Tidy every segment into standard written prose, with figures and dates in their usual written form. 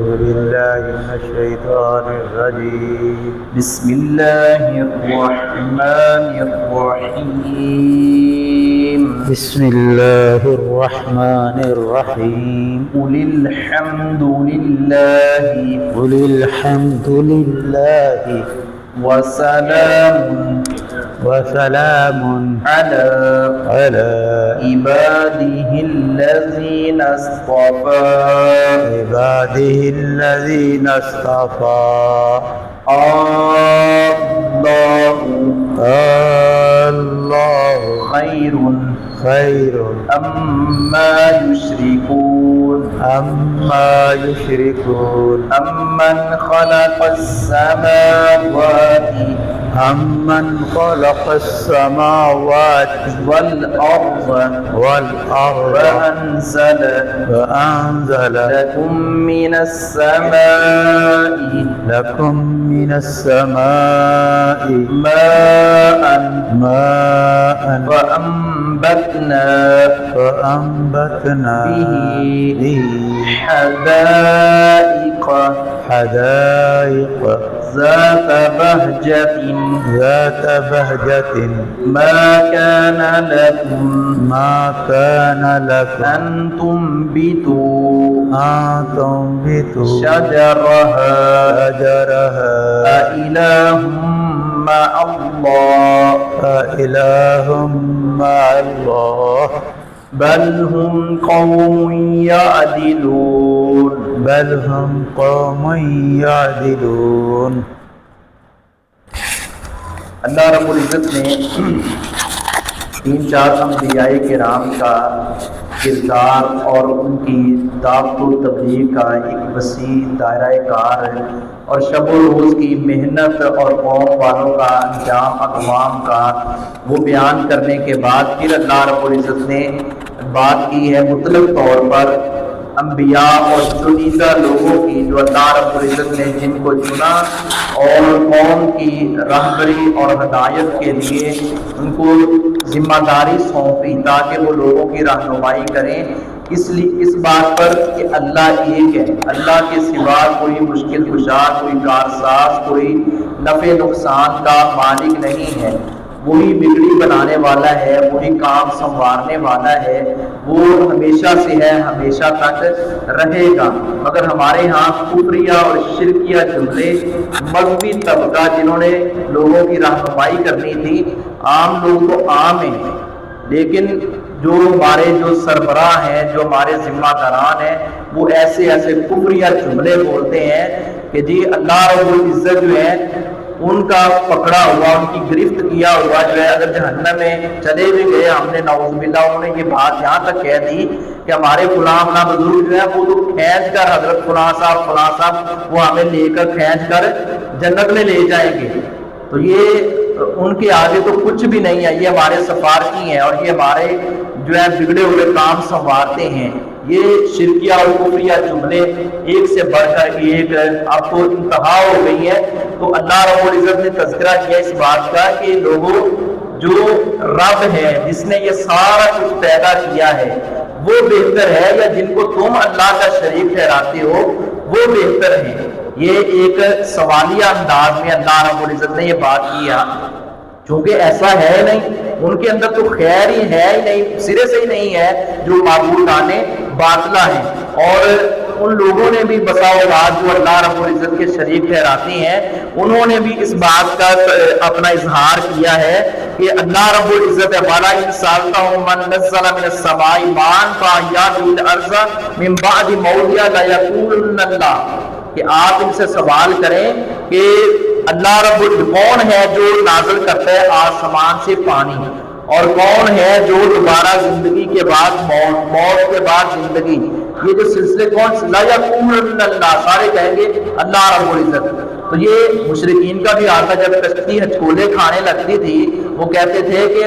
بالله من الشيطان الرجيم. بسم الله الرحمن الرحيم. بسم الله الرحمن الرحيم. قل الحمد لله قل الحمد لله وسلام على على عباده الذين اصطفى. عباده الذين اصطفى. الله خير خير أما يشركون. عما يشركون. أمن خلق السماوات أمن خلق السماوات والأرض وأنزل لكم من السماء ماء فأنبتنا به حدائق ذات بهجة ما كان لكم أن تنبتوا شجرها أإله مع الله بل هم قوم يعدلون. اللہ رب العزت نے 3-4 انبیاء کرام کا کردار اور ان کی دعوت و تبلیغ کا ایک وسیع دائرہ کار اور شب و روز کی محنت اور قوم والوں کا انجام اقوام کا وہ بیان کرنے کے بعد پھر اللہ رب العزت نے بات کی ہے مطلق طور پر انبیاء اور چنیدہ لوگوں کی جو اللہ رب العزت نے جن کو چنا اور قوم کی رہبری اور ہدایت کے لیے ان کو ذمہ داری سونپی تاکہ وہ لوگوں کی رہنمائی کریں، اس بات پر کہ اللہ ایک ہے، اللہ کے سوا کوئی مشکل کشا، کوئی کارساز، کوئی نفع نقصان کا مالک نہیں ہے، وہی بگڑی بنانے والا ہے، وہی کام سنوارنے والا ہے، وہ ہمیشہ سے ہے، ہمیشہ تک رہے گا۔ مگر ہمارے ہاں کفریہ اور شرکیہ جملے مذہبی طبقہ جنہوں نے لوگوں کی رہنمائی کرنی تھی، عام لوگ تو عام ہیں، لیکن جو ہمارے سربراہ ہیں، جو ہمارے ذمہ داران ہیں، وہ ایسے کفریہ جملے بولتے ہیں کہ جی اللہ رب العزت جو ہے ان کا پکڑا ہوا، ان کی گرفت کیا ہوا جو ہے اگر جہنم میں چلے بھی گئے، ہم نے نعوذ باللہ انہوں نے یہ بات یہاں تک کہہ دی کہ ہمارے فلاں بزرگ جو ہے وہ تو کھینچ کر حضرت فلاں صاحب وہ ہمیں لے کر کھینچ کر جنت میں لے جائیں گے، تو یہ ان کے آگے تو کچھ بھی نہیں ہے، یہ ہمارے سفارشی ہیں اور یہ ہمارے جو ہے بگڑے ہوئے کام سنوارتے ہیں۔ یہ شرکیہ اور کفریہ جملے ایک سے بڑھ کر ایک اب تو انتہا ہو گئی ہے۔ تو اللہ رب العزت نے تذکرہ کیا اس بات کا کہ لوگوں جو رب ہے جس نے یہ سارا کچھ پیدا کیا ہے وہ بہتر ہے یا جن کو تم اللہ کا شریک ٹھہراتے ہو وہ بہتر ہے؟ یہ ایک سوالیہ انداز میں اللہ رب العزت نے یہ بات کیا، چونکہ ایسا ہے نہیں، ان کے اندر تو خیر ہی ہے ہی نہیں، سرے سے ہی نہیں ہے، جو معبودان باطلہ ہیں۔ اور ان لوگوں نے بھی بسا اوقات جو اللہ رب العزت کے شریک ٹھہراتے ہیں انہوں نے بھی اس بات کا اپنا اظہار کیا ہے کہ اللہ رب العزت والا انسالتہم من نزل من السماء ماء فاحیا به الارض من بعد موتها لیقولن اللہ، کہ آپ ان سے سوال کریں کہ اللہ رب کون ہے جو نازل کرتا ہے آسمان سے پانی، اور کون ہے جو دوبارہ زندگی کے بعد موت کے بعد زندگی، یہ جو سلسلے کون لا یقولن اللہ، سارے کہیں گے اللہ رب العزت۔ تو یہ مشرکین کا بھی آتا جب کشتی ہچکولے کھانے لگتی تھی وہ کہتے تھے کہ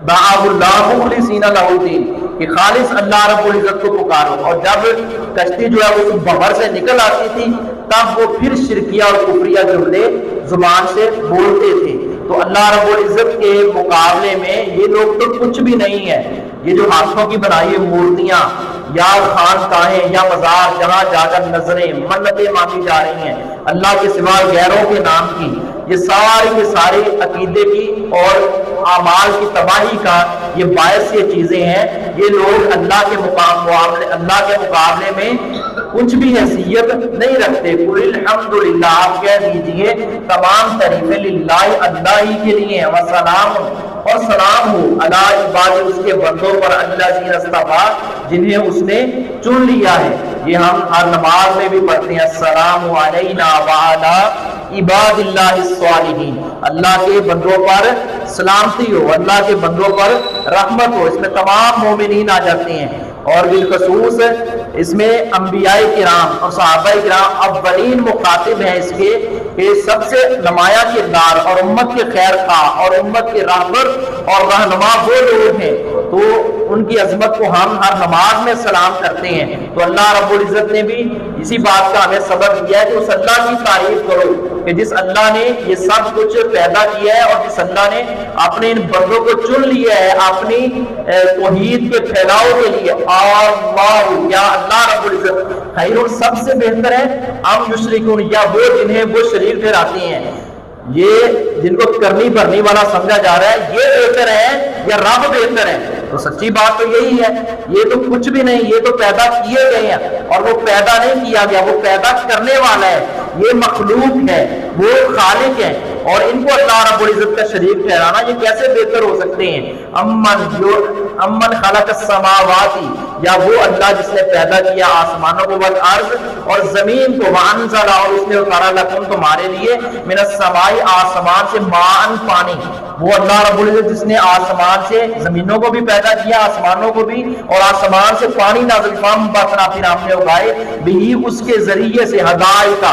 دعوا اللہ مخلصین لہ الدین، کہ خالص اللہ رب العزت کو پکارو، اور جب کشتی جو ہے وہ بحر سے نکل آتی تھی تب وہ پھر شرکیہ اور کفریہ جملے زبان سے بولتے تھے۔ تو تو اللہ رب العزت کے مقابلے میں یہ لوگ تو کچھ بھی نہیں ہے۔ یہ جو ہاتھوں کی بنائی مورتیاں یا خانقاہیں یا مزار جہاں جا کر نظریں منتیں مانگی جا رہی ہیں اللہ کے سوا غیروں کے نام کی، یہ ساری کے سارے عقیدے کی اور اعمال کی تباہی کا یہ باعث یہ چیزیں ہیں۔ یہ لوگ اللہ کے مقابلے میں کچھ بھی حیثیت نہیں رکھتے۔ قل الحمدللہ، آپ کہہ دیجئے تمام تعریفیں للہ اللہ ہی کے لیے ہیں، وسلام اور سلام ہو علی عباد، اس کے بندوں پر الذین اصطفیٰ، جنہیں اس نے چن لیا ہے۔ یہ ہم ہر نماز میں بھی پڑھتے ہیں، السلام علینا وعلی عباد اللہ الصالحین، اللہ کے بندوں پر سلامتی ہو، اللہ کے بندوں پر رحمت ہو۔ اس میں تمام مومنین آ جاتے ہیں، اور بالخصوص اس میں انبیاء کرام اور صحابہ کرام اولین مخاطب ہیں اس کے، کہ سب سے نمایاں کردار اور امت کے خیر خواہ اور امت کے راہبر اور رہنما وہ لوگ ہیں، تو ان کی عظمت کو ہم ہر نماز میں سلام کرتے ہیں۔ تو اللہ رب العزت نے بھی اسی بات کا ہمیں سبق دیا ہے کہ اس اللہ کی تعریف کرو کہ جس اللہ نے یہ سب کچھ پیدا کیا ہے، اور جس اللہ نے اپنے ان بندوں کو چن لیا ہے اپنی توحید کے پھیلاؤ کے لیے۔ اللہ، یا اللہ رب العزت خیر، سب سے بہتر ہے ہم یشرکون، یا وہ جنہیں وہ شریک ٹھہراتے ہیں، یہ جن کو کرنی بھرنی والا سمجھا جا رہا ہے، یہ بہتر ہے یا رب بہتر ہے؟ تو سچی بات تو یہی ہے، یہ تو کچھ بھی نہیں، یہ تو پیدا کیے گئے ہیں، اور وہ پیدا نہیں کیا گیا، وہ پیدا کرنے والا ہے، یہ مخلوق ہے، وہ خالق ہے، اور ان کو اللہ رب العزت کا شریک ٹھہرانا یہ کیسے بہتر ہو سکتے ہیں؟ امن خلق السماوات، یا وہ اللہ جس نے پیدا کیا آسمانوں کو والارض اور زمین کو، وانزل، اور اس نے اتارا لکم تمہارے لیے من السماء، آسمان سے، ماء، پانی، وہ اللہ رب العزت جس نے آسمان سے زمینوں کو بھی پیدا کیا، آسمانوں کو بھی، اور آسمان سے پانی نازل، پھر ہم نے اگائے بھی اس کے ذریعے سے حدائق،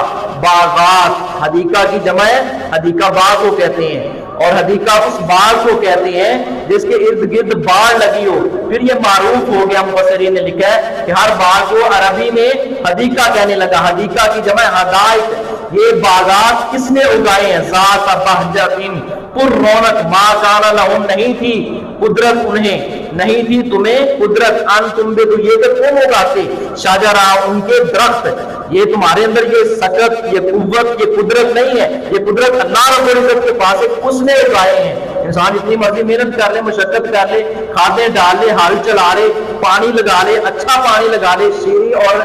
باغات، حدیقہ کی جمع ہے، حدیقہ باغ کو کہتے ہیں، اور حدیقہ اس باغ کو کہتے ہیں جس کے ارد گرد باڑ لگی ہو۔ پھر یہ معروف ہو گیا، مفسرین نے لکھا ہے کہ ہر باغ کو عربی میں حدیقہ کہنے لگا، حدیقہ کی جمع حدائق۔ یہ باغات کس نے اگائے ہیں؟ ذات بہجت، پر رونق، ما کان لہم، نہیں تھی قدرت انہیں، نہیں تھی تمہیں قدرت، ان تم بے، تو یہ کہ تم اگاتے، شجرہ، ان کے درخت، یہ تمہارے اندر یہ سکت، یہ قوت، یہ قدرت نہیں ہے، یہ قدرت اللہ رب العزت کے پاس ہے، اس نے اگائے ہیں۔ انسان اتنی مرضی محنت کر لے، مشقت کر لے، کھادیں ڈال لے، ہل چلا لے، پانی لگا لے، اچھا پانی لگا لے، شیریں اور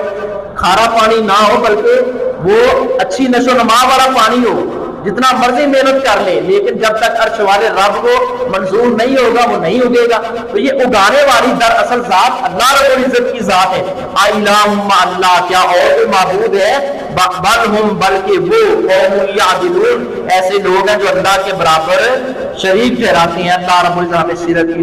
کھارا پانی نہ ہو بلکہ وہ اچھی نشو و نما والا پانی ہو، جتنا مرضی محنت کر لے، لیکن جب تک عرش والے رب کو منظور نہیں ہوگا وہ نہیں اگے گا۔ تو یہ اگانے والی دراصل ذات اللہ رب العزت کی ذات ہے۔ الہ اللہ، کیا اور کوئی معبود ہے؟ بل ہم، بلکہ وہ قوم یعدلون، ایسے لوگ ہیں جو اللہ کے برابر شریک ٹھہراتے ہیں۔ اللہ رب العزت ہمیں شرک کی